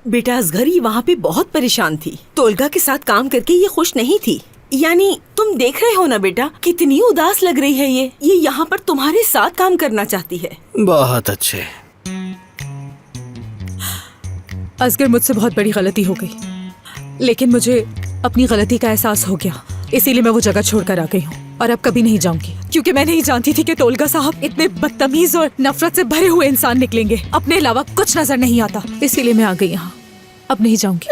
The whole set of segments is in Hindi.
बेटा असगर ये वहाँ पे बहुत परेशान थी। तोलगा के साथ काम करके ये खुश नहीं थी। यानी तुम देख रहे हो ना बेटा, कितनी उदास लग रही है ये यहाँ पर तुम्हारे साथ काम करना चाहती है। बहुत अच्छे। असगर मुझसे बहुत बड़ी गलती हो गई, लेकिन मुझे अपनी गलती का एहसास हो गया, इसीलिए मैं वो जगह छोड़कर आ गई हूँ और अब कभी नहीं जाऊंगी, क्योंकि मैं नहीं जानती थी कि तोलगा साहब इतने बदतमीज और नफरत से भरे हुए इंसान निकलेंगे। अपने अलावा कुछ नजर नहीं आता, इसीलिए मैं आ गई यहाँ। अब नहीं जाऊंगी।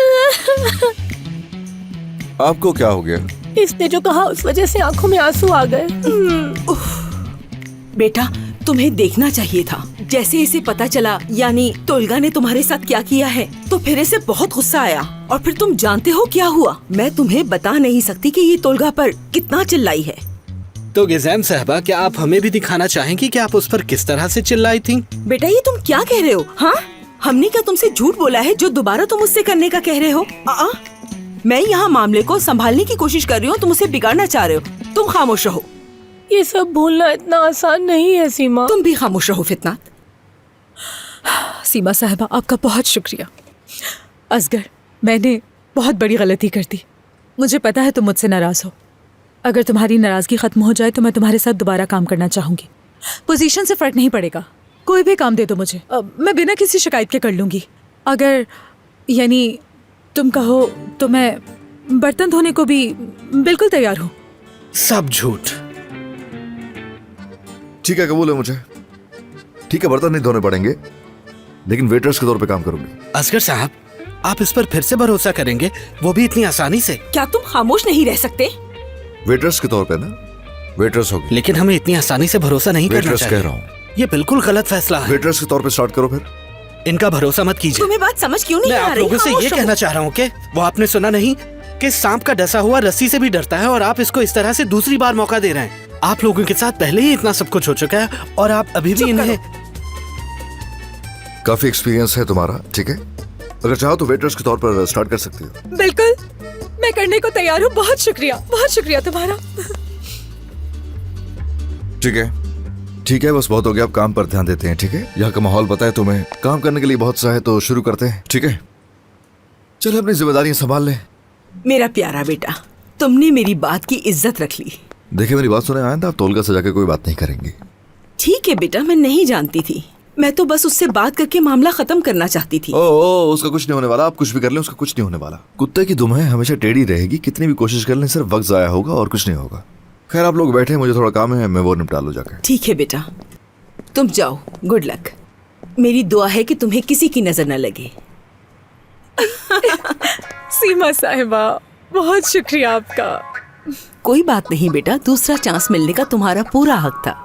आपको क्या हो गया? इसने जो कहा उस वजह से आंखों में आंसू आ गए। बेटा तुम्हें देखना चाहिए था। जैसे इसे पता चला यानी तोलगा ने तुम्हारे साथ क्या किया है, तो फिर इसे बहुत गुस्सा आया और फिर तुम जानते हो क्या हुआ। मैं तुम्हें बता नहीं सकती कि ये तोलगा पर कितना चिल्लाई है। तो गिज़ैम साहबा, क्या आप हमें भी दिखाना चाहेंगी कि आप उस पर किस तरह से चिल्लाई थी? बेटा ये तुम क्या कह रहे हो? हाँ, हमने क्या तुमसे झूठ बोला है जो दोबारा तुम उससे करने का कह रहे हो? मैं यहाँ मामले को संभालने की कोशिश कर रही हूँ, तुम उसे बिगाड़ना चाह रहे हो। तुम खामोश रहो। ये सब भूलना इतना आसान नहीं है सीमा। तुम भी खामोश रहो फितनात। सीमा साहबा, आपका बहुत शुक्रिया। असगर, मैंने बहुत बड़ी गलती कर दी। मुझे पता है तुम मुझसे नाराज हो। अगर तुम्हारी नाराजगी खत्म हो जाए तो मैं तुम्हारे साथ दोबारा काम करना चाहूंगी। पोजीशन से फर्क नहीं पड़ेगा, कोई भी काम दे दो मुझे, मैं बिना किसी शिकायत के कर लूंगी। अगर यानी तुम कहो तो मैं बर्तन धोने को भी बिल्कुल तैयार हूँ। सब झूठ। ठीक है, कबूल है मुझे। ठीक है, बर्तन नहीं धोने पड़ेंगे, लेकिन वेटर्स के तौर पे काम करूंगी। असगर साहब, आप इस पर फिर से भरोसा करेंगे, वो भी इतनी आसानी से? क्या तुम खामोश नहीं रह सकते? वेटर्स के तौर पे ना, वेटर्स होगी। लेकिन हमें इतनी आसानी से भरोसा नहीं करना वेटर्स चाहिए। कह रहा हूँ। ये बिल्कुल गलत फैसला है। वेटर्स के तौर पे स्टार्ट करो फिर। इनका भरोसा मत कीजिए। तुम्हें बात समझ क्यों नहीं मैं आ आप रही? लोगों से ये कहना चाह रहा हूँ कि वो आपने सुना नहीं कि सांप का डसा हुआ रस्सी से भी डरता है, और आप इसको इस तरह से दूसरी बार मौका दे रहे हैं। आप लोगों के साथ पहले ही इतना सब कुछ हो चुका है और आप अभी भी इन्हें। काफी एक्सपीरियंस है तुम्हारा, ठीक है। अगर चाहो तो वेटर्स के तौर पर स्टार्ट कर सकती हो। बिल्कुल, मैं करने को तैयार हूँ। बहुत शुक्रिया तुम्हारा। ठीक है, ठीक है, बस बहुत हो गया। अब काम पर ध्यान देते हैं, ठीक है। यहाँ का माहौल पता है तुम्हें, काम करने के लिए बहुत सा है, तो शुरू करते हैं, ठीक है। चलो अपनी जिम्मेदारियां संभाल ले। मेरा प्यारा बेटा, तुमने मेरी बात की इज्जत रख ली। देखिए मेरी बात सुने, आइंदा आप तोलगा से जाके कोई बात नहीं करेंगे। ठीक है बेटा, मैं नहीं जानती थी। मैं तो बस उससे बात करके मामला खत्म करना चाहती थी। ओ, उसका कुछ नहीं होने वाला। आप कुछ भी कर लें, उसका कुछ नहीं होने वाला। कुत्ते की दुम है, हमेशा टेढ़ी रहेगी। कितनी भी कोशिश कर लें, सिर्फ वक्त जाया होगा और कुछ नहीं होगा। खैर आप लोग बैठे, मुझे थोड़ा काम है, मैं वो निपटा लूं जाकर। ठीक है बेटा, तुम जाओ। Good luck. मेरी दुआ है कि तुम्हें किसी की नजर न लगे। सीमा साहिबा, बहुत शुक्रिया आपका। कोई बात नहीं बेटा, दूसरा चांस मिलने का तुम्हारा पूरा हक था।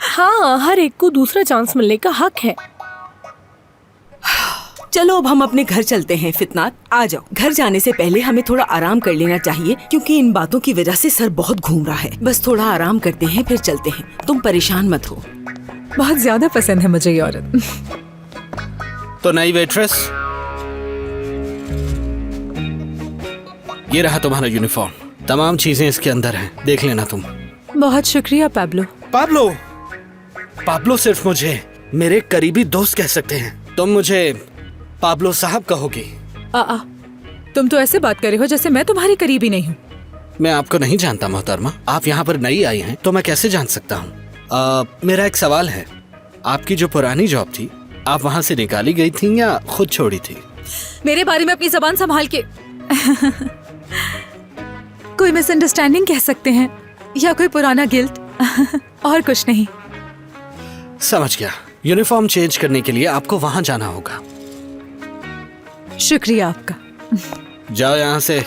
हाँ, हर एक को दूसरा चांस मिलने का हक है। चलो अब हम अपने घर चलते हैं। फितनात, आ जाओ। घर जाने से पहले हमें थोड़ा आराम कर लेना चाहिए, क्योंकि इन बातों की वजह से सर बहुत घूम रहा है। बस थोड़ा आराम करते हैं फिर चलते हैं। तुम परेशान मत हो। बहुत ज्यादा पसंद है मुझे ये औरत। तो नई वेट्रेस, ये रहा तुम्हारा यूनिफॉर्म। तमाम चीजें इसके अंदर हैं, देख लेना तुम। बहुत शुक्रिया पाब्लो। पाब्लो, पाब्लो सिर्फ मुझे मेरे करीबी दोस्त कह सकते हैं। तुम मुझे पाब्लो साहब कहोगी। तुम तो ऐसे बात कर रहे हो जैसे मैं तुम्हारी करीबी नहीं हूँ। मैं आपको नहीं जानता मोहतरमा, आप यहाँ पर नई आई हैं तो मैं कैसे जान सकता हूँ। मेरा एक सवाल है, आपकी जो पुरानी जॉब थी, आप वहाँ से निकाली गई थी या खुद छोड़ी थी? मेरे बारे में अपनी जबान संभाल के। कोई मिसअंडरस्टैंडिंग कह सकते हैं, या कोई पुराना गिल्ट। और कुछ नहीं। समझ गया। यूनिफॉर्म चेंज करने के लिए आपको वहाँ जाना होगा। शुक्रिया आपका। जाओ यहाँ से।